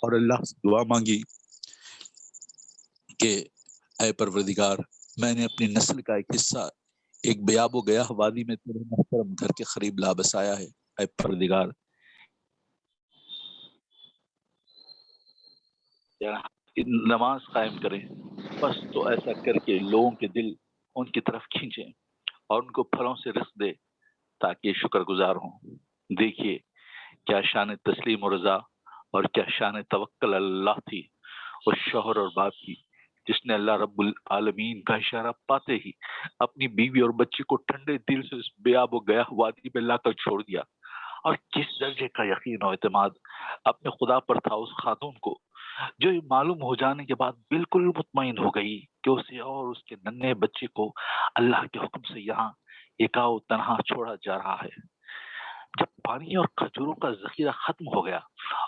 اور اللہ سے دعا مانگی کہ اے پروردگار، میں نے اپنی نسل کا ایک حصہ ایک بیاب و گیاہ وادی میں تیرے محترم گھر کے قریب لا بسایا ہے۔ اے پروردگار، نماز قائم کریں، بس تو ایسا کر کے لوگوں کے دل ان کی طرف کھینچیں اور ان کو پھلوں سے رزق دے تاکہ شکر گزار ہوں۔ دیکھیے کیا شان تسلیم و رضا اور کیا شان توکل اللہ تھی اس شوہر اور باپ کی، جس نے اللہ رب العالمین کا اشارہ پاتے ہی اپنی بیوی اور بچی کو ٹھنڈے دل سے اس بیاب و گیاہ وادی میں لا کر چھوڑ دیا۔ اور کس درجے کا یقین و اعتماد اپنے خدا پر تھا اس خاتون کو، جو یہ معلوم ہو جانے کے بعد بالکل مطمئن ہو گئی کہ اسے اور اس کے ننھے بچے کو اللہ کے حکم سے یہاں یکاؤ تنہا چھوڑا جا رہا ہے۔ جب پانی اور کھجوروں کا ذخیرہ ختم ہو گیا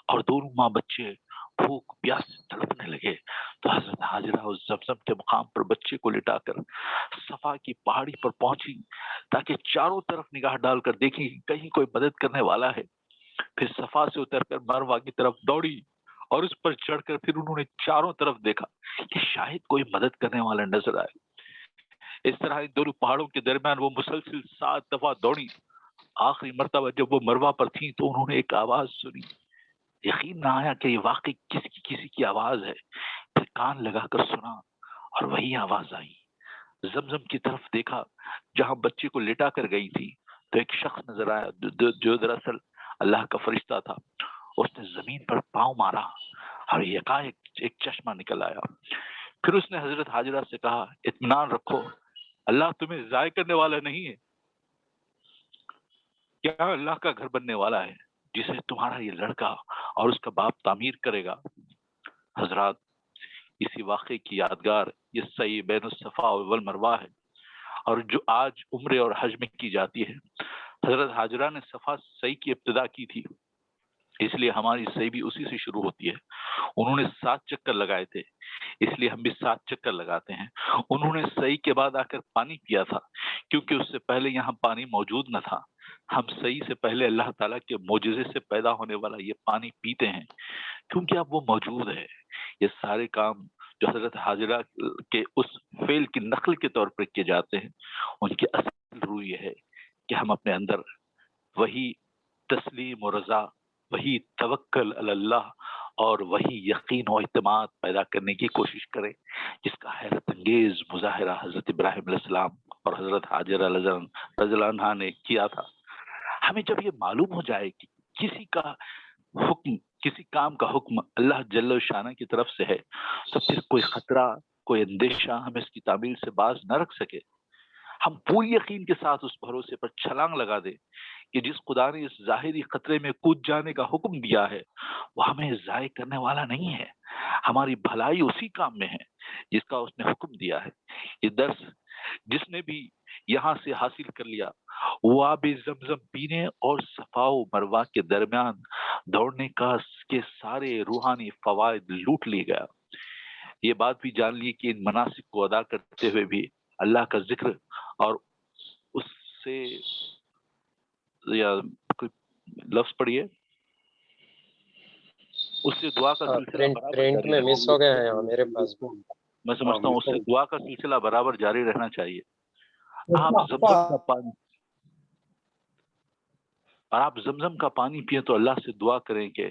اور دونوں ماں بچے بھوک پیاس سے تڑپنے لگے تو حضرت ہاجرہ اس زمزم کے مقام پر بچے کو لٹا کر صفا کی پہاڑی پر پہنچی تاکہ چاروں طرف نگاہ ڈال کر دیکھی کہ کہیں کوئی مدد کرنے والا ہے۔ پھر صفا سے اتر کر مروہ کی طرف دوڑی اور اس پر چڑھ کر پھر انہوں نے چاروں طرف دیکھا کہ شاید کوئی مدد کرنے والا نظر آئے۔ اس طرح ان دونوں پہاڑوں کے درمیان وہ مسلسل 7 دفعہ دوڑی۔ آخری مرتبہ جب وہ مروہ پر تھیں تو انہوں نے ایک آواز سنی۔ یقین نہ آیا کہ یہ واقعی کسی کی آواز ہے۔ پھر کان لگا کر سنا اور وہی آواز آئی۔ زمزم کی طرف دیکھا جہاں بچے کو لٹا کر گئی تھی تو ایک شخص نظر آیا جو دراصل اللہ کا فرشتہ تھا۔ اس نے زمین پر پاؤں مارا اور یکایک ایک چشمہ نکل آیا۔ پھر اس نے حضرت ہاجرہ سے کہا، اطمینان رکھو، اللہ تمہیں ضائع کرنے والا نہیں ہے۔ کیا اللہ کا گھر بننے والا ہے جسے تمہارا یہ لڑکا اور اس کا باپ تعمیر کرے گا۔ حضرات، اسی واقعے کی یادگار یہ سعی بین الصفا والمروہ ہے اور جو آج عمرے اور حج میں کی جاتی ہے۔ حضرت ہاجرہ نے صفا سعی کی ابتدا کی تھی، اس لیے ہماری سعی بھی اسی سے شروع ہوتی ہے۔ انہوں نے 7 چکر لگائے تھے، اس لیے ہم بھی 7 چکر لگاتے ہیں۔ انہوں نے سعی کے بعد آ کر پانی پیا تھا کیونکہ اس سے پہلے یہاں پانی موجود نہ تھا۔ ہم سعی سے پہلے اللہ تعالیٰ کے معجزے سے پیدا ہونے والا یہ پانی پیتے ہیں کیونکہ اب وہ موجود ہے۔ یہ سارے کام جو حضرت ہاجرہ کے اس فعل کی نقل کے طور پر کیے جاتے ہیں، ان کی اصل روح یہ ہے کہ ہم اپنے اندر وہی تسلیم و رضا، وہی توکل علی اللہ اور وہی یقین و اعتماد پیدا کرنے کی کوشش کریں جس کا حیرت انگیز مظاہرہ حضرت ابراہیم علیہ السلام اور حضرت ہاجرہ رضی اللہ عنہا نے کیا تھا۔ ہمیں جب یہ معلوم ہو جائے کہ کسی کام کا حکم اللہ جل شانہ کی طرف سے ہے تو پھر کوئی خطرہ، کوئی اندیشہ ہمیں اس کی تعمیل سے باز نہ رکھ سکے۔ ہم پوری یقین کے ساتھ اس بھروسے پر چھلانگ لگا دیں کہ جس خدا نے اس ظاہری خطرے میں کود جانے کا حکم دیا ہے وہ ہمیں ضائع کرنے والا نہیں ہے۔ ہماری بھلائی اسی کام میں ہے جس کا اس نے حکم دیا ہے۔ یہ درس جس نے بھی یہاں سے حاصل کر لیا وہ آب زمزم پینے اور صفا و مروہ کے درمیان دوڑنے کے سارے روحانی فوائد لوٹ لی گیا۔ یہ بات بھی جان لی کہ ان مناسک کو ادا کرتے ہوئے بھی اللہ کا ذکر اور اس سے یا کوئی لفظ پڑھیے اس سے دعا کا سلسلہ پرنٹ میں مس ہو گیا ہے میرے پاس۔ میں سمجھتا ہوں اس سے دعا کا سلسلہ برابر جاری رہنا چاہیے۔ آپ زمزم کا پانی پیئیں تو اللہ سے دعا کریں کہ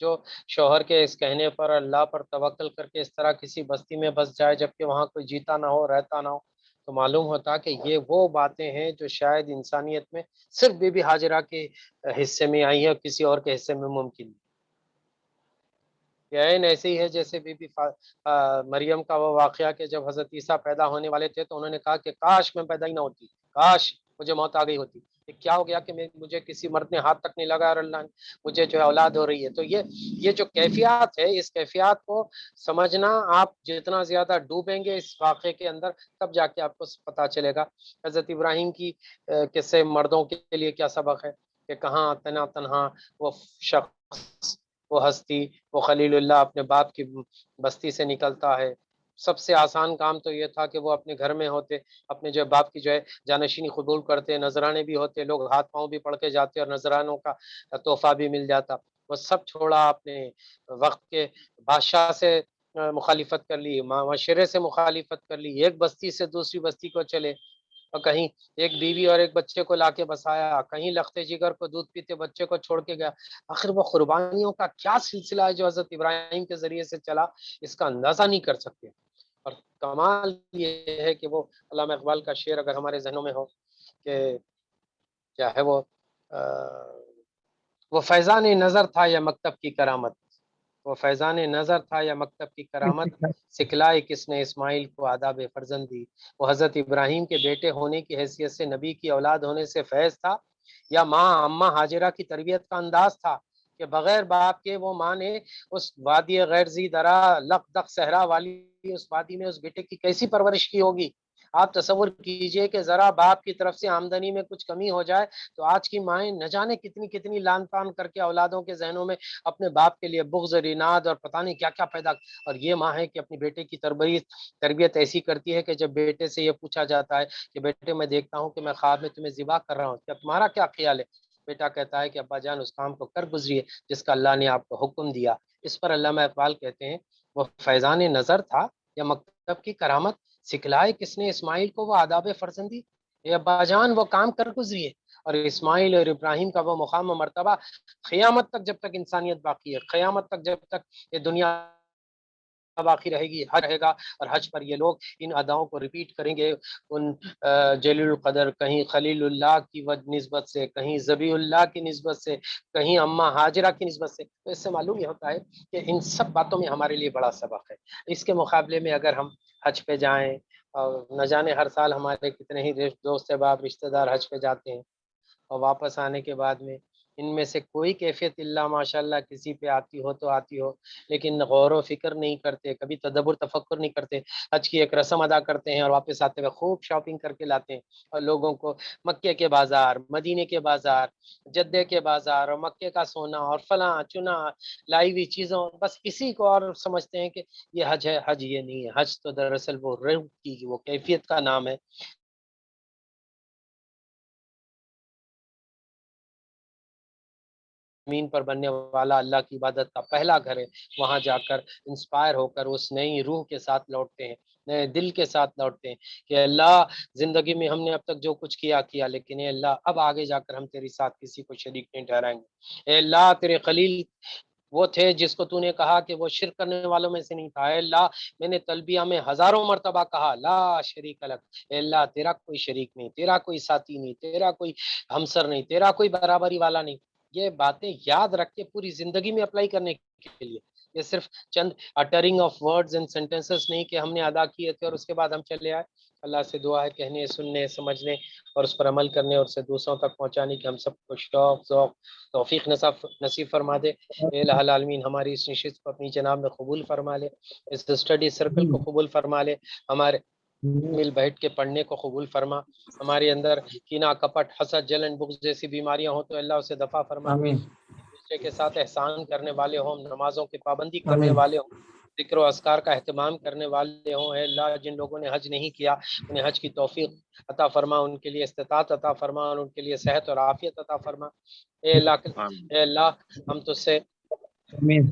جو شوہر کے اس کہنے پر اللہ پر توکل کر کے اس طرح کسی بستی میں بس جائے جبکہ وہاں کوئی جیتا نہ ہو رہتا نہ ہو، تو معلوم ہوتا کہ یہ وہ باتیں ہیں جو شاید انسانیت میں صرف بی بی ہاجرہ کے حصے میں آئی ہیں اور کسی اور کے حصے میں ممکن نہیں۔ یہ ایسے ہی ہے جیسے بی بی مریم کا وہ واقعہ کہ جب حضرت عیسیٰ پیدا ہونے والے تھے تو انہوں نے کہا کہ کاش میں پیدا ہی نہ ہوتی، کاش مجھے موت آ گئی ہوتی۔ کیا ہو گیا کہ مجھے کسی مرد نے ہاتھ تک نہیں لگا اور اللہ نے مجھے جو ہے اولاد ہو رہی ہے۔ تو یہ جو کیفیات ہے، اس کیفیات کو سمجھنا، آپ جتنا زیادہ ڈوبیں گے اس واقعے کے اندر تب جا کے آپ کو پتہ چلے گا۔ حضرت ابراہیم کی قصے مردوں کے لیے کیا سبق ہے کہ کہاں تنہا وہ شخص، وہ ہستی، وہ خلیل اللہ اپنے باپ کی بستی سے نکلتا ہے۔ سب سے آسان کام تو یہ تھا کہ وہ اپنے گھر میں ہوتے، اپنے جو باپ کی جو ہے جانشینی قبول کرتے، نذرانے بھی ہوتے، لوگ ہاتھ پاؤں بھی پڑھ کے جاتے اور نذرانوں کا تحفہ بھی مل جاتا۔ وہ سب چھوڑا، اپنے وقت کے بادشاہ سے مخالفت کر لی، معاشرے سے مخالفت کر لی، ایک بستی سے دوسری بستی کو چلے، اور کہیں ایک بیوی اور ایک بچے کو لا کے بسایا، کہیں لخت جگر کو دودھ پیتے بچے کو چھوڑ کے گیا۔ آخر وہ قربانیوں کا کیا سلسلہ ہے جو حضرت ابراہیم کے ذریعے سے چلا، اس کا اندازہ نہیں کر سکتے۔ اور کمال یہ ہے کہ وہ علامہ اقبال کا شعر اگر ہمارے ذہنوں میں ہو کہ کیا ہے وہ فیضان نظر تھا یا مکتب کی کرامت، وہ فیضان نظر تھا یا مکتب کی کرامت، سکھلائے کس نے اسماعیل کو آداب فرزندی۔ وہ حضرت ابراہیم کے بیٹے ہونے کی حیثیت سے، نبی کی اولاد ہونے سے فیض تھا، یا ماں اماں ہاجرہ کی تربیت کا انداز تھا کہ بغیر باپ کے وہ ماں نے اس وادی غیر ذی درا لق دق صحرا والی اس وادی میں اس بیٹے کی کیسی پرورش کی ہوگی۔ آپ تصور کیجئے کہ ذرا باپ کی طرف سے آمدنی میں کچھ کمی ہو جائے تو آج کی مائیں نہ جانے کتنی کتنی لان تان کر کے اولادوں کے ذہنوں میں اپنے باپ کے لیے بغض، ریناد اور پتہ نہیں کیا کیا پیدا، اور یہ ماں ہے کہ اپنی بیٹے کی تربیت ایسی کرتی ہے کہ جب بیٹے سے یہ پوچھا جاتا ہے کہ بیٹے میں دیکھتا ہوں کہ میں خواب میں تمہیں ذبح کر رہا ہوں، کیا تمہارا کیا خیال ہے؟ بیٹا کہتا ہے کہ ابا جان اس کام کو کر گزریے جس کا اللہ نے آپ کو حکم دیا۔ اس پر علامہ اقبال کہتے ہیں وہ فیضان نظر تھا یا مکتب کی کرامت، سکھلائے کس نے اسماعیل کو وہ آداب فرزندی۔ اے ابا جان وہ کام کر گزریے، اور اسماعیل اور ابراہیم کا وہ مقام و مرتبہ قیامت تک، جب تک انسانیت باقی ہے، قیامت تک جب تک یہ دنیا باقی رہے گی، حج رہے گا، اور حج پر یہ لوگ ان اداؤں کو ریپیٹ کریں گے، ان جلیل القدر، کہیں خلیل اللہ کی نسبت سے، کہیں ذبیح اللہ کی نسبت سے، کہیں اماں ہاجرہ کی نسبت سے۔ تو اس سے معلوم یہ ہوتا ہے کہ ان سب باتوں میں ہمارے لیے بڑا سبق ہے۔ اس کے مقابلے میں اگر ہم حج پہ جائیں، اور نہ جانے ہر سال ہمارے کتنے ہی دوست احباب رشتہ دار حج پہ جاتے ہیں، اور واپس آنے کے بعد میں ان میں سے کوئی کیفیت اللہ ماشاءاللہ کسی پہ آتی ہو تو آتی ہو، لیکن غور و فکر نہیں کرتے، کبھی تدبر تفکر نہیں کرتے، حج کی ایک رسم ادا کرتے ہیں اور واپس آتے ہوئے خوب شاپنگ کر کے لاتے ہیں، اور لوگوں کو مکے کے بازار، مدینے کے بازار، جدے کے بازار، اور مکے کا سونا اور فلاں چنا لائی ہوئی چیزوں، بس اسی کو اور سمجھتے ہیں کہ یہ حج ہے۔ حج یہ نہیں ہے، حج تو دراصل وہ روح کی وہ کیفیت کا نام ہے۔ زمین پر بننے والا اللہ کی عبادت کا پہلا گھر ہے، وہاں جا کر انسپائر ہو کر اس نئی روح کے ساتھ لوٹتے ہیں، نئے دل کے ساتھ لوٹتے ہیں کہ اللہ زندگی میں ہم نے اب تک جو کچھ کیا لیکن اے اللہ اب آگے جا کر ہم تیری ساتھ کسی کو شریک نہیں ٹھہرائیں گے۔ اے اللہ تیرے خلیل وہ تھے جس کو تو نے کہا کہ وہ شرک کرنے والوں میں سے نہیں تھا، اے اللہ میں نے تلبیہ میں ہزاروں مرتبہ کہا لا شریک لک، اے اللہ تیرا کوئی شریک نہیں، تیرا کوئی ساتھی نہیں، تیرا کوئی ہمسر نہیں، تیرا کوئی برابری والا نہیں۔ یہ باتیں یاد رکھ کے پوری زندگی میں اپلائی کرنے کے لیے، یہ صرف چند uttering of words and sentences نہیں کہ ہم نے ادا کیے تھے اور اس کے بعد ہم چلے آئے۔ اللہ سے دعا ہے کہنے، سننے، سمجھنے اور اس پر عمل کرنے اور اسے دوسروں تک پہنچانے کی ہم سب کو شوق ذوق توفیق نصیب فرما دے۔ اے الہ العالمین ہماری اس نشست کو اپنی جناب میں قبول فرما لے، اس اسٹڈی سرکل کو قبول فرما لے، ہمارے مل بیٹھ کے پڑھنے کو قبول فرما، ہمارے اندر کینہ، کپٹ، حسد، جلن، بغض جیسی بیماریاں ہوں تو اللہ اسے دفع فرما، آمین دوسرے کے ساتھ احسان کرنے والے ہوں، نمازوں کی پابندی کرنے آمین والے ہوں، ذکر و اذکار کا اہتمام کرنے والے ہوں۔ اے اللہ جن لوگوں نے حج نہیں کیا انہیں حج کی توفیق عطا فرما، ان کے لیے استطاعت عطا فرما اور ان کے لیے صحت اور عافیت عطا فرما۔ اے اللہ ہم تجھ سے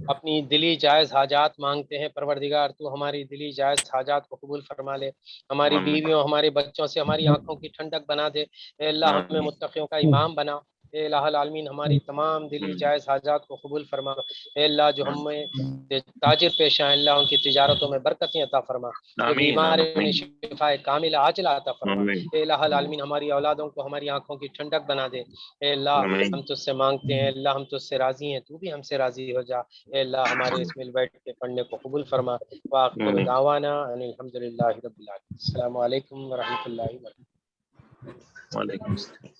اپنی دلی جائز حاجات مانگتے ہیں، پروردگار تو ہماری دلی جائز حاجات کو قبول فرما لے، ہماری بیویوں، ہمارے بچوں سے ہماری آنکھوں کی ٹھنڈک بنا دے۔ اے اللہ ہمیں متقیوں کا امام بنا، اے الہ العالمین ہماری تمام دلی جائز حاجات کو قبول فرما. اے اللہ جو ہمیں تاجر پیش ہیں اللہ ان کی تجارتوں میں برکتیں عطا فرما. جو بیمار ہیں شفاء کاملہ عاجلہ عطا فرما. اے الہ العالمین ہماری اولادوں کو ہماری آنکھوں کی ٹھنڈک بنا دے. اے اللہ ہم تجھ سے مانگتے ہیں اللہ ہم تجھ سے راضی ہیں تو بھی ہم سے راضی ہو جا. اے اللہ ہمارے اس مل بیٹھ کے پڑھنے کو قبول فرما. وآخر دعوانا ان الحمدللہ رب العالمین. السلام علیکم ورحمۃ اللہ وبرکاتہ. وعلیکم السلام.